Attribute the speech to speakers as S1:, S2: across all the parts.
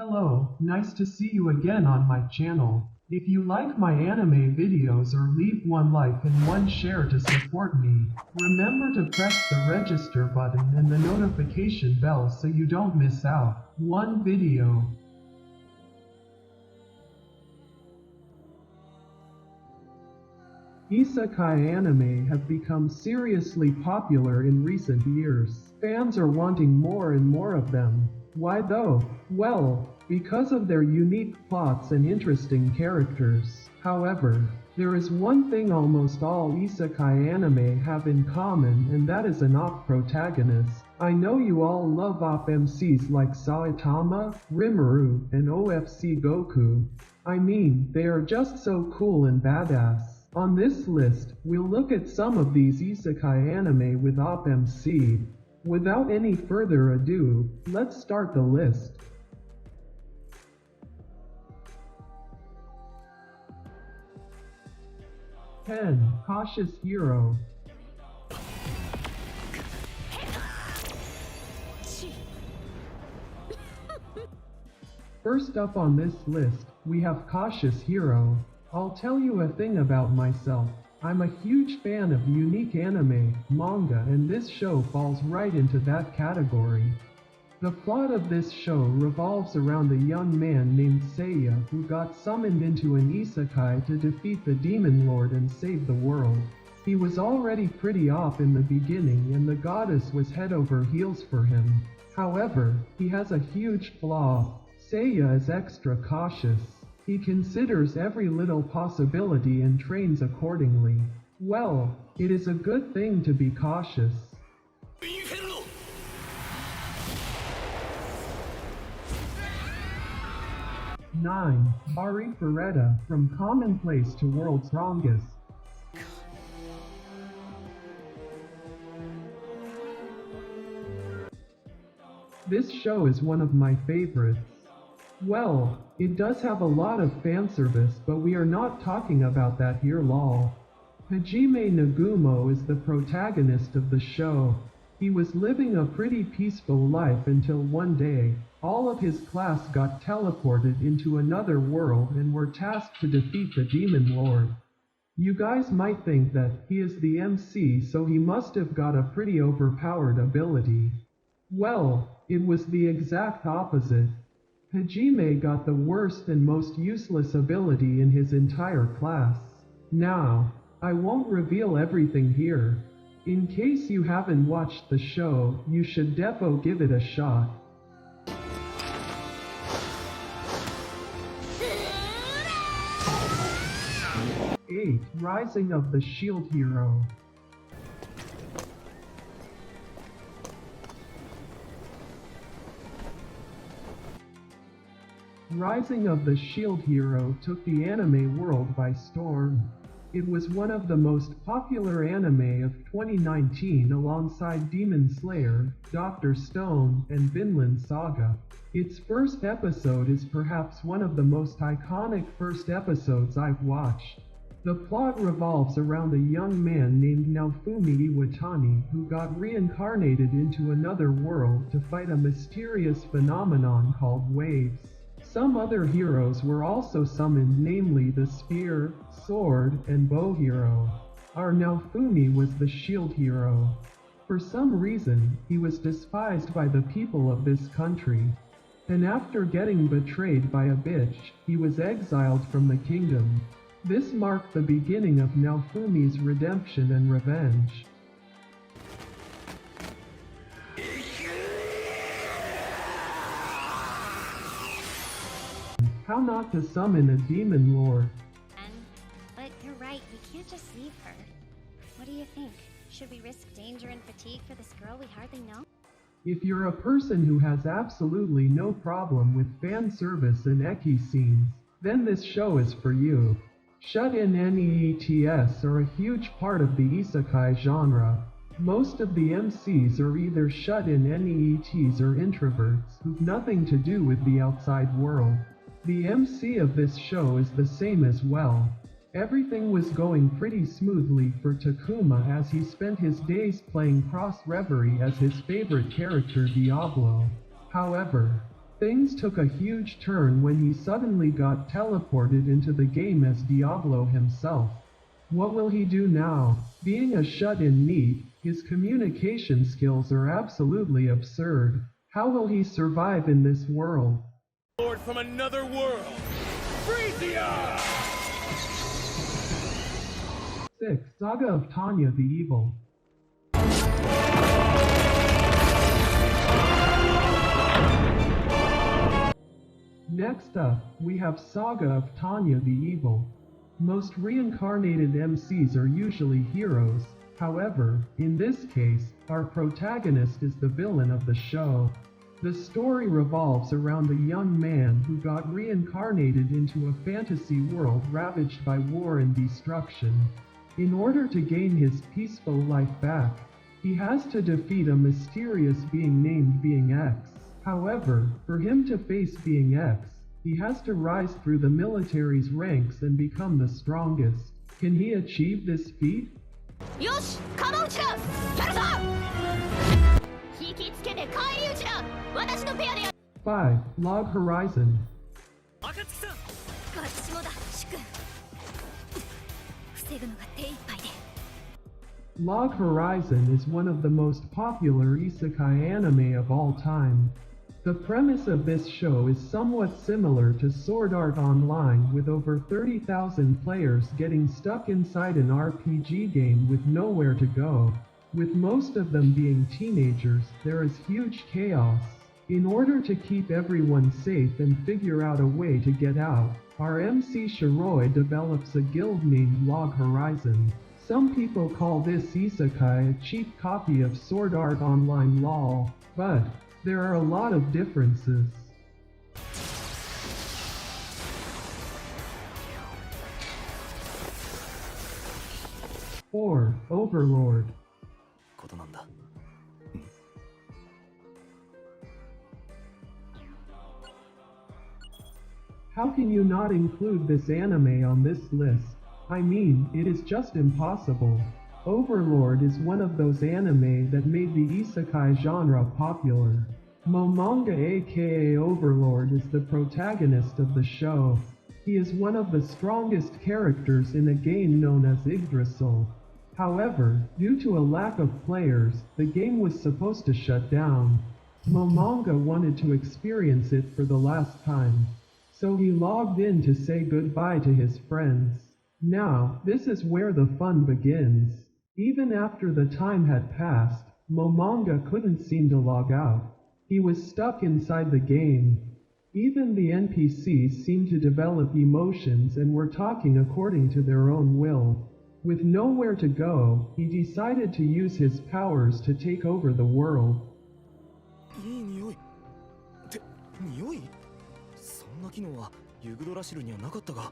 S1: Hello, nice to see you again on my channel. If you like my anime videos or leave one like and one share to support me, remember to press the register button and the notification bell so you don't miss out one video. Isekai anime have become seriously popular in recent years. Fans are wanting more and more of them. Why though? Well, because of their unique plots and interesting characters. However, there is one thing almost all isekai anime have in common, and that is an OP protagonist. I know you all love OP MCs like Saitama, Rimuru, and OFC Goku. I mean, they are just so cool and badass. On this list, we'll look at some of these isekai anime with OP MC. Without any further ado, let's start the list. 10. Cautious Hero. First up on this list, we have Cautious Hero. I'll tell you a thing about myself. I'm a huge fan of unique anime, manga, and this show falls right into that category. The plot of this show revolves around a young man named Seiya who got summoned into an isekai to defeat the demon lord and save the world. He was already pretty off in the beginning and the goddess was head over heels for him. However, he has a huge flaw. Seiya is extra cautious. He considers every little possibility and trains accordingly. Well, it is a good thing to be cautious. 9. Bari Feretta, From Commonplace to World's Strongest. This show is one of my favorites. Well, it does have a lot of fan service, but we are not talking about that here lol. Hajime Nagumo is the protagonist of the show. He was living a pretty peaceful life until one day, all of his class got teleported into another world and were tasked to defeat the demon lord. You guys might think that he is the MC, so he must have got a pretty overpowered ability. Well, it was the exact opposite. Hajime got the worst and most useless ability in his entire class. Now, I won't reveal everything here. In case you haven't watched the show, you should defo give it a shot. 8. Rising of the Shield Hero. Rising of the Shield Hero took the anime world by storm. It was one of the most popular anime of 2019 alongside Demon Slayer, Dr. Stone, and Vinland Saga. Its first episode is perhaps one of the most iconic first episodes I've watched. The plot revolves around a young man named Naofumi Iwatani who got reincarnated into another world to fight a mysterious phenomenon called waves. Some other heroes were also summoned, namely the Spear, Sword, and Bow Hero. Our Naofumi was the Shield Hero. For some reason, he was despised by the people of this country. And after getting betrayed by a bitch, he was exiled from the kingdom. This marked the beginning of Naofumi's redemption and revenge. How not to summon a demon lord.
S2: But you're right, we can't just leave her. What do you think? Should we risk danger and fatigue for this girl we hardly know?
S1: If you're a person who has absolutely no problem with fan service and eki scenes, then this show is for you. Shut-in NEETs are a huge part of the isekai genre. Most of the MCs are either shut-in NEETs or introverts who've nothing to do with the outside world. The MC of this show is the same as well. Everything was going pretty smoothly for Takuma as he spent his days playing Cross Reverie as his favorite character Diablo. However, Things took a huge turn when he suddenly got teleported into the game as Diablo himself. What will he do now? Being a shut-in NEET, his communication skills are absolutely absurd. How will he survive in this world?
S3: Lord from another world! Frisia!
S1: 6. Saga of Tanya the Evil. Next up, we have Saga of Tanya the Evil. Most reincarnated MCs are usually heroes. However, in this case, our protagonist is the villain of the show. The story revolves around a young man who got reincarnated into a fantasy world ravaged by war and destruction. In order to gain his peaceful life back, he has to defeat a mysterious being named Being X. However, for him to face Being X, he has to rise through the military's ranks and become the strongest. Can he achieve this feat?
S4: よし、鎌打ちだ。やるぞ。引きつけて返り討ちだ。私のペアでや。
S1: 5. Log Horizon.
S3: 暁さん、
S4: 私もだ、主君。防ぐのが手一杯で。
S1: Log Horizon is one of the most popular isekai anime of all time. The premise of this show is somewhat similar to Sword Art Online, with over 30,000 players getting stuck inside an RPG game with nowhere to go. With most of them being teenagers, there is huge chaos. In order to keep everyone safe and figure out a way to get out, our MC Shiroi develops a guild named Log Horizon. Some people call this isekai a cheap copy of Sword Art Online LOL, but there are a lot of differences. Or Overlord.
S3: ことなんだ。
S1: How can you not include this anime on this list? I mean, it is just impossible. Overlord is one of those anime that made the isekai genre popular. Momonga aka Overlord is the protagonist of the show. He is one of the strongest characters in a game known as Yggdrasil. However, due to a lack of players, the game was supposed to shut down. Momonga wanted to experience it for the last time, so he logged in to say goodbye to his friends. Now, this is where the fun begins. Even after the time had passed, Momonga couldn't seem to log out. He was stuck inside the game. Even the NPCs seemed to develop emotions and were talking according to their own will. With nowhere to go, he decided to use his powers to take over the world.
S3: いい匂い。って匂い？そんな機能はユグドラシルにはなかったが。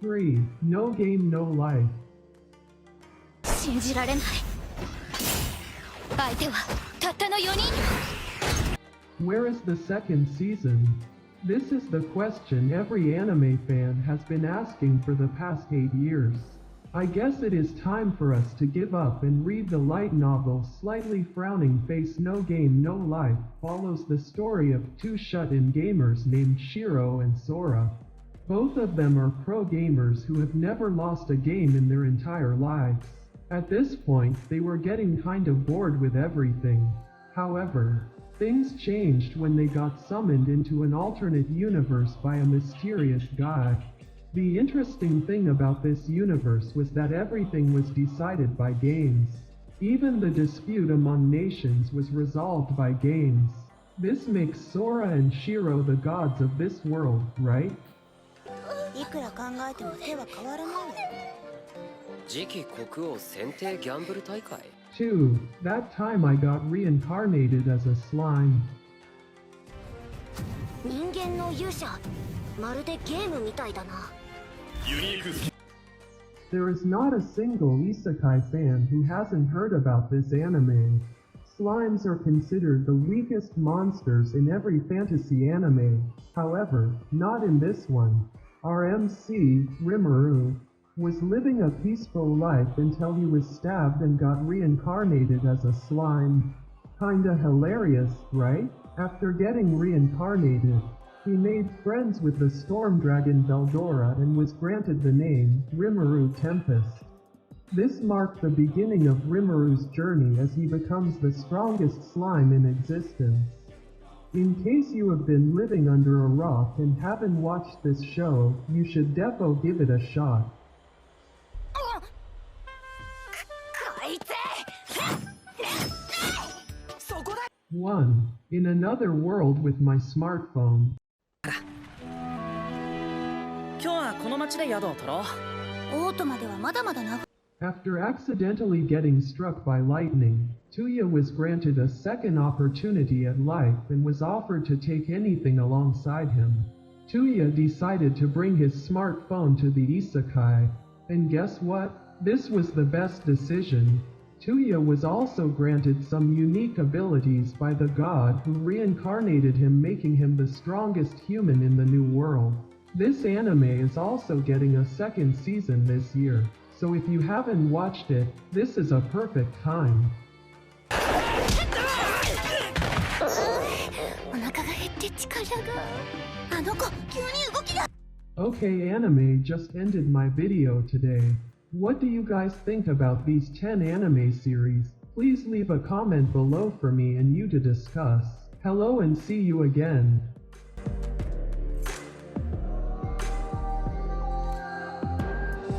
S1: 3. No Game No Life.
S4: 信じられない。相手はたったの4人。
S1: Where is the second season? This is the question every anime fan has been asking for the past 8 years. I guess it is time for us to give up and read the light novel. Slightly frowning face. No Game No Life follows the story of two shut-in gamers named Shiro and Sora. Both of them are pro gamers who have never lost a game in their entire lives. At this point, they were getting kind of bored with everything. However, things changed when they got summoned into an alternate universe by a mysterious god. The interesting thing about this universe was that everything was decided by games. Even the dispute among nations was resolved by games. This makes Sora and Shiro the gods of this world, right?
S4: いくら考えても手は変わらないわ。
S5: 次期国王選定ギャンブル大会
S1: 2. That time I got reincarnated as a slime.
S4: 人間の勇者、まるでゲームみたいだな。
S3: ユニーク。
S1: There is not a single isekai fan who hasn't heard about this anime. Slimes are considered the weakest monsters in every fantasy anime. However, not in this one. Our MC, Rimuru, was living a peaceful life until he was stabbed and got reincarnated as a slime. Kinda hilarious, right? After getting reincarnated, he made friends with the storm dragon Veldora and was granted the name Rimuru Tempest. This marked the beginning of Rimuru's journey as he becomes the strongest slime in existence. In case you have been living under a rock and haven't watched this show, you should defo give it a shot. 1. In another world with my smartphone.
S6: 今日はこの町で宿を取ろう。
S4: オートまではまだまだな。
S1: After accidentally getting struck by lightning, Tuya was granted a second opportunity at life and was offered to take anything alongside him. Tuya decided to bring his smartphone to the Isekai, and guess what? This was the best decision. Tuya was also granted some unique abilities by the god who reincarnated him, making him the strongest human in the new world. This anime is also getting a second season this year, so if you haven't watched it, this is a perfect time.
S4: お腹が減って力が。あの子、急に動きが。
S1: Okay, anime just ended my video today. What do you guys think about these 10 anime series? Please leave a comment below for me and you to discuss. Hello and see you again.